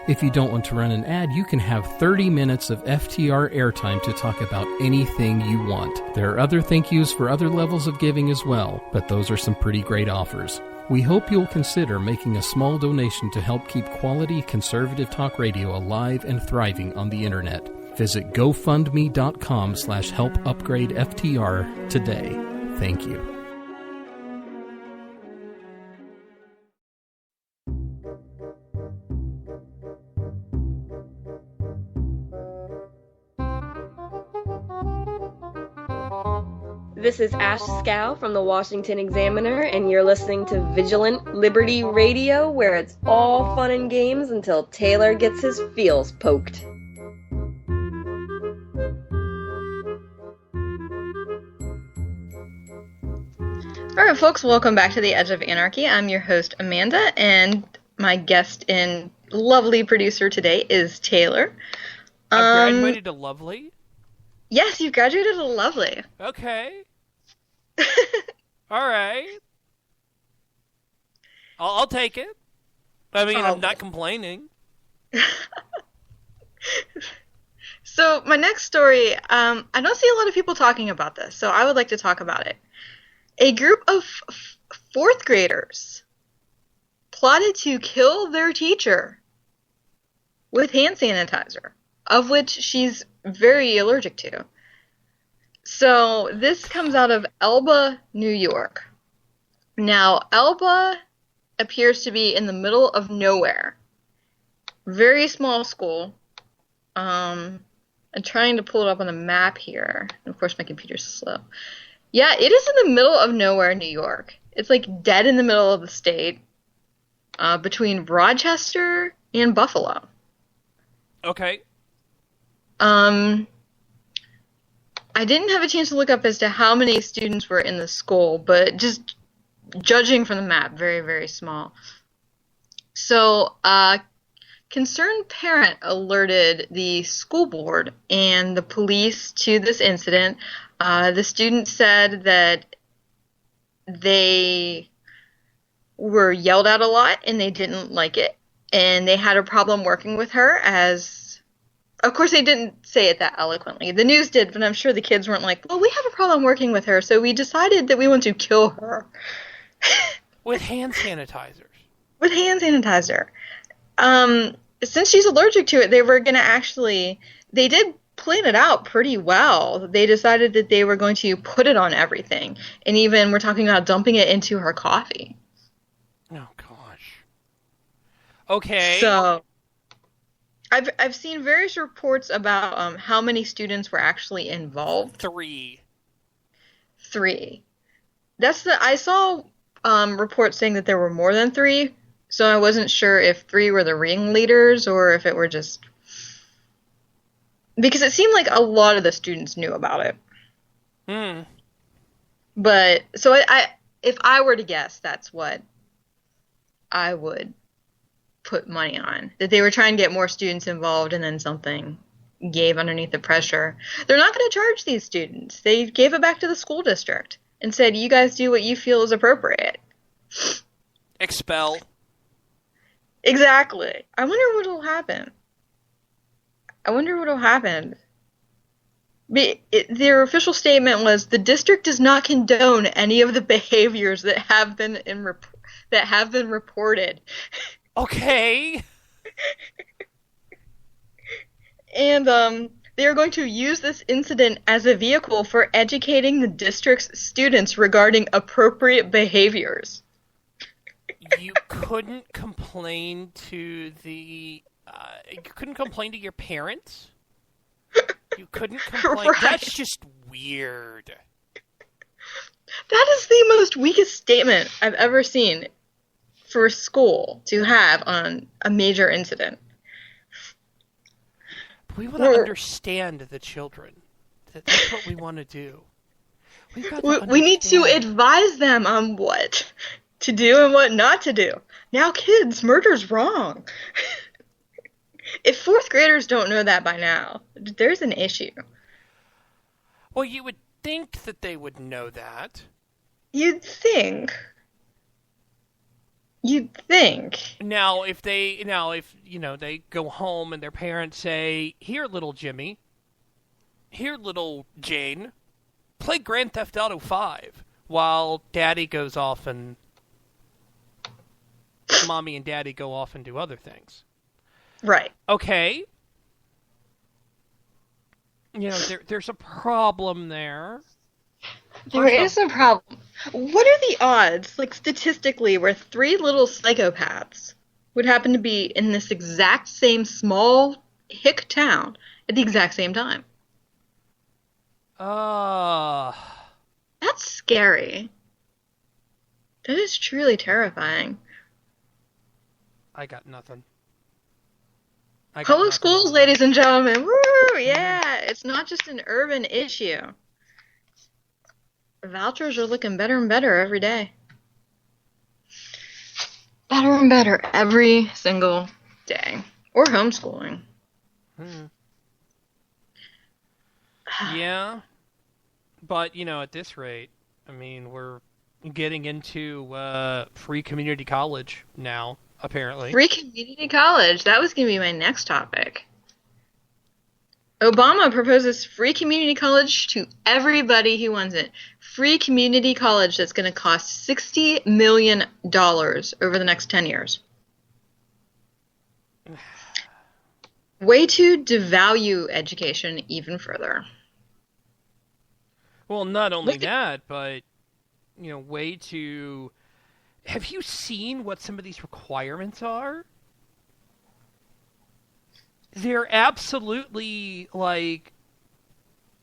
If you don't want to run an ad, you can have 30 minutes of FTR airtime to talk about anything you want. There are other thank yous for other levels of giving as well, but those are some pretty great offers. We hope you'll consider making a small donation to help keep quality conservative talk radio alive and thriving on the internet. Visit gofundme.com/helpupgradeftr today. Thank you. This is Ash Scow from the Washington Examiner, and you're listening to Vigilant Liberty Radio, where it's all fun and games until Taylor gets his feels poked. Alright folks, welcome back to the Edge of Anarchy. I'm your host Amanda, and my guest and lovely producer today is Taylor. I graduated to lovely? Yes, you graduated to lovely. Okay. Alright. I'll take it. I mean, I'm not complaining. So, my next story, I don't see a lot of people talking about this, so I would like to talk about it. A group of fourth graders plotted to kill their teacher with hand sanitizer, of which she's very allergic to. So this comes out of Elba, New York. Now, Elba appears to be in the middle of nowhere. Very small school. I'm trying to pull it up on the map here. Of course, my computer's slow. Yeah, it is in the middle of nowhere, New York. It's like dead in the middle of the state, between Rochester and Buffalo. Okay. I didn't have a chance to look up as to how many students were in the school, but just judging from the map, very, very small. So, concerned parent alerted the school board and the police to this incident. The student said that they were yelled at a lot and they didn't like it, and they had a problem working with her as... Of course, they didn't say it that eloquently. The news did, but I'm sure the kids weren't like, well, we have a problem working with her, so we decided that we want to kill her. With hand sanitizers. With hand sanitizer. Since she's allergic to it, they were going to actually... They did plan it out pretty well. They decided that they were going to put it on everything. And even we're talking about dumping it into her coffee. Oh, gosh. Okay. So... I've seen various reports about how many students were actually involved. 3. I saw reports saying that there were more than 3, so I wasn't sure if 3 were the ringleaders or if it were just... Because it seemed like a lot of the students knew about it. But, so if I were to guess, that's what I would put money on. That they were trying to get more students involved and then something gave underneath the pressure. They're not going to charge these students. They gave it back to the school district and said, you guys do what you feel is appropriate. Expel. Exactly. I wonder what will happen. Their official statement was, the district does not condone any of the behaviors that have been reported. Okay. And they are going to use this incident as a vehicle for educating the district's students regarding appropriate behaviors. You couldn't complain to your parents? You couldn't complain? Right. That's just weird. That is the most weakest statement I've ever seen for a school to have on a major incident. But we want to understand the children. That's what we want to do. We need to advise them on what to do and what not to do. Now, kids, murder's wrong. If fourth graders don't know that by now, there's an issue. Well, you would think that they would know that. You'd think. You'd think. Now, if they go home and their parents say, "Here, little Jimmy. Here, little Jane. Play Grand Theft Auto 5," while Daddy goes off and Mommy and Daddy go off and do other things. Right. Okay. There's a problem there. There is a problem. What are the odds, like statistically, where three little psychopaths would happen to be in this exact same small hick town at the exact same time? That's scary. That is truly terrifying. I got nothing. Public schools, ladies and gentlemen. Woo! Yeah, it's not just an urban issue. Vouchers are looking better and better every day. Better and better every single day. Or homeschooling. Yeah. But, at this rate, I mean, we're getting into free community college now, apparently. Free community college. That was going to be my next topic. Obama proposes free community college to everybody who wants it. Free community college that's going to cost $60 million over the next 10 years. Way to devalue education even further. Well, not only that, but, way to... Have you seen what some of these requirements are? They're absolutely, like,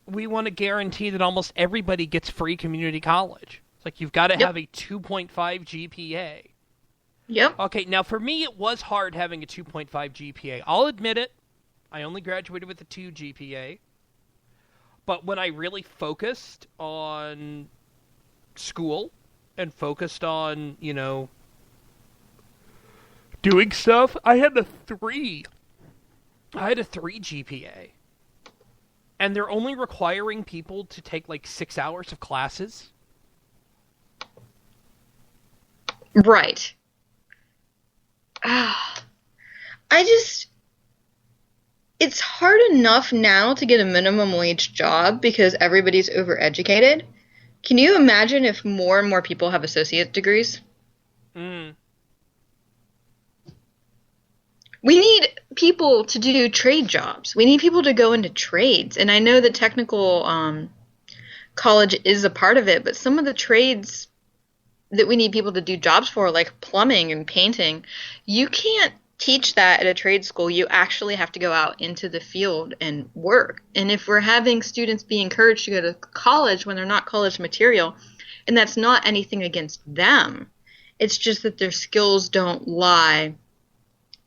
we want to guarantee that almost everybody gets free community college. It's like, you've got to have a 2.5 GPA. Yep. Okay, now for me, it was hard having a 2.5 GPA. I'll admit it. I only graduated with a 2 GPA. But when I really focused on school and focused on, doing stuff, I had a 3. I had a 3 GPA. And they're only requiring people to take like 6 hours of classes. Right. It's hard enough now to get a minimum wage job because everybody's overeducated. Can you imagine if more and more people have associate degrees? We need people to do trade jobs. We need people to go into trades. And I know that technical college is a part of it, but some of the trades that we need people to do jobs for, like plumbing and painting, you can't teach that at a trade school. You actually have to go out into the field and work. And if we're having students be encouraged to go to college when they're not college material, and that's not anything against them, it's just that their skills don't lie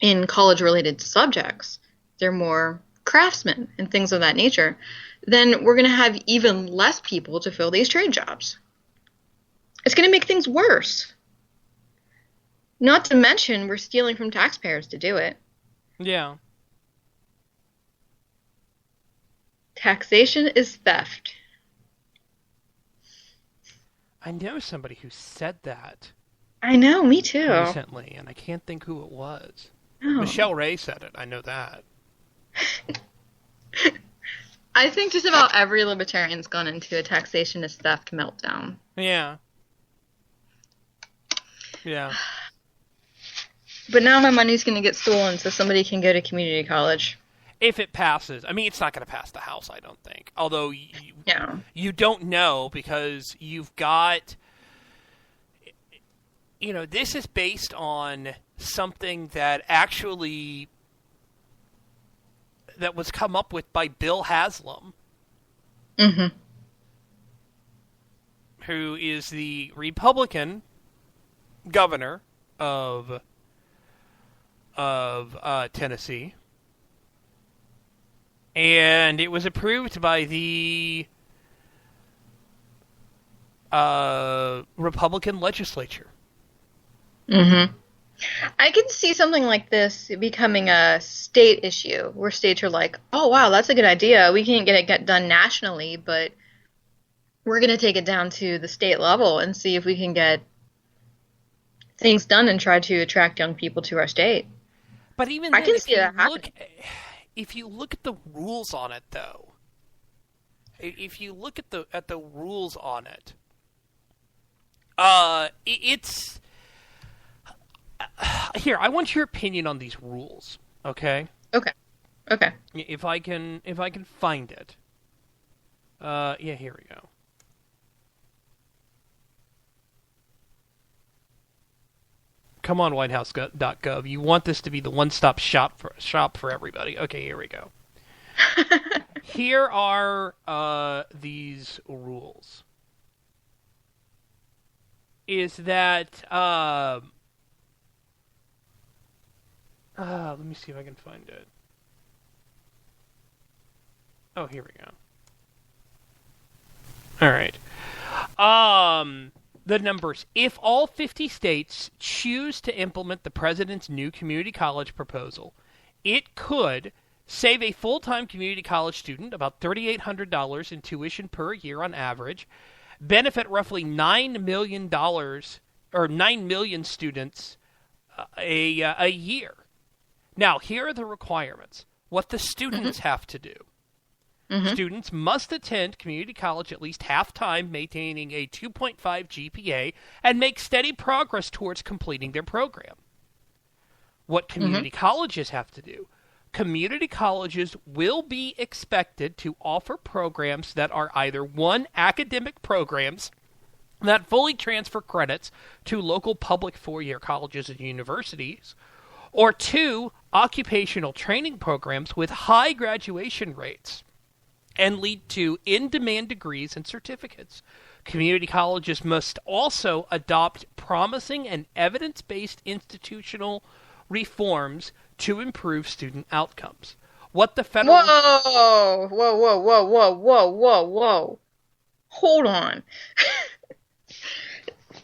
in college-related subjects, they're more craftsmen and things of that nature, then we're going to have even less people to fill these trade jobs. It's going to make things worse. Not to mention, we're stealing from taxpayers to do it. Yeah. Taxation is theft. I know somebody who said that. I know, me too. Recently, and I can't think who it was. Oh. Michelle Ray said it. I know that. I think just about every libertarian's gone into a taxation is theft meltdown. Yeah. Yeah. But now my money's going to get stolen so somebody can go to community college. If it passes. I mean, it's not going to pass the House, I don't think. Although you don't know because you've got... this is based on something that actually... that was come up with by Bill Haslam. Mm-hmm. Who is the Republican governor of Tennessee. And it was approved by the Republican legislature. Mm-hmm. I can see something like this becoming a state issue, where states are like, oh, wow, that's a good idea. We can't get it done nationally, but we're going to take it down to the state level and see if we can get things done and try to attract young people to our state. But even I then, can if see you that happening. if you look at the rules on it, though, if you look at the rules on it, it's here. I want your opinion on these rules. Okay. Okay. If I can find it. Yeah, here we go. Come on, WhiteHouse.gov. You want this to be the one-stop shop for everybody. Okay, here we go. Here are these rules. Is that let me see if I can find it. Oh, here we go. All right. The numbers. If all 50 states choose to implement the president's new community college proposal, it could save a full-time community college student about $3,800 in tuition per year on average, benefit roughly $9 million or 9 million students a year. Now, here are the requirements. What the students have to do. Students must attend community college at least half-time, maintaining a 2.5 GPA, and make steady progress towards completing their program. What community colleges have to do. Community colleges will be expected to offer programs that are either, one, academic programs that fully transfer credits to local public four-year colleges and universities, or two, occupational training programs with high graduation rates and lead to in-demand degrees and certificates. Community colleges must also adopt promising and evidence-based institutional reforms to improve student outcomes. What the federal... Whoa. Hold on.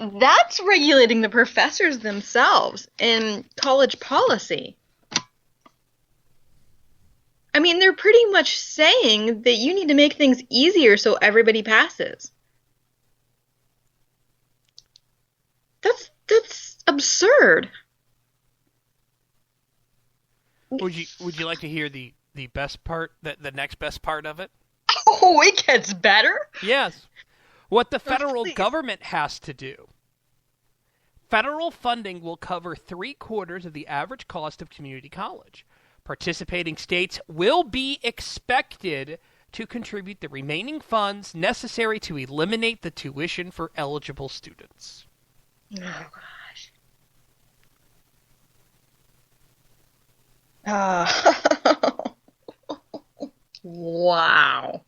That's regulating the professors themselves in college policy. I mean, they're pretty much saying that you need to make things easier so everybody passes. That's absurd. Would you like to hear the best part, the next best part of it? Oh, it gets better? Yes. What the federal government has to do. Federal funding will cover 3/4 of the average cost of community college. Participating states will be expected to contribute the remaining funds necessary to eliminate the tuition for eligible students. Oh, gosh. Wow.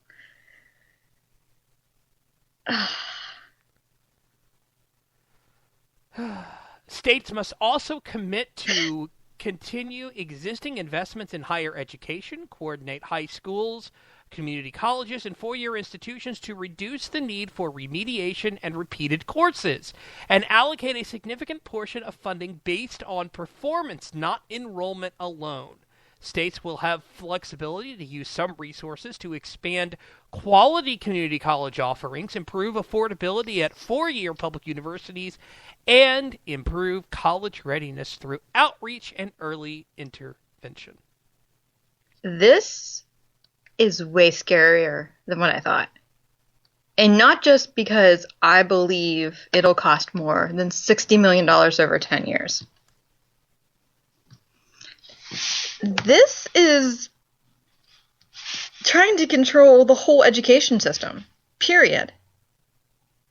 States must also commit to continue existing investments in higher education, coordinate high schools, community colleges, and four-year institutions to reduce the need for remediation and repeated courses, and allocate a significant portion of funding based on performance, not enrollment alone. States will have flexibility to use some resources to expand quality community college offerings, improve affordability at four-year public universities, and improve college readiness through outreach and early intervention. This is way scarier than what I thought. And not just because I believe it'll cost more than $60 million over 10 years. This is trying to control the whole education system, period.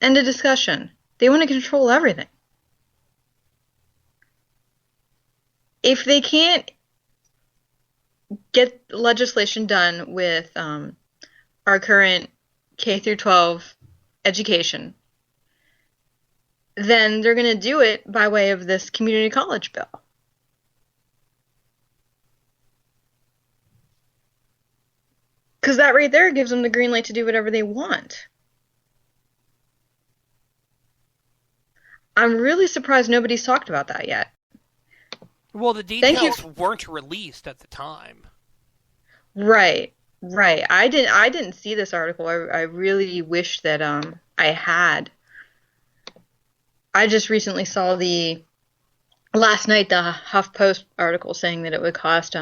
End of discussion. They want to control everything. If they can't get legislation done with our current K through 12 education, then they're going to do it by way of this community college bill. Because that right there gives them the green light to do whatever they want. I'm really surprised nobody's talked about that yet. Well, the details weren't released at the time. Right. I didn't see this article. I really wish that I had. I just recently saw the last night the HuffPost article saying that it would cost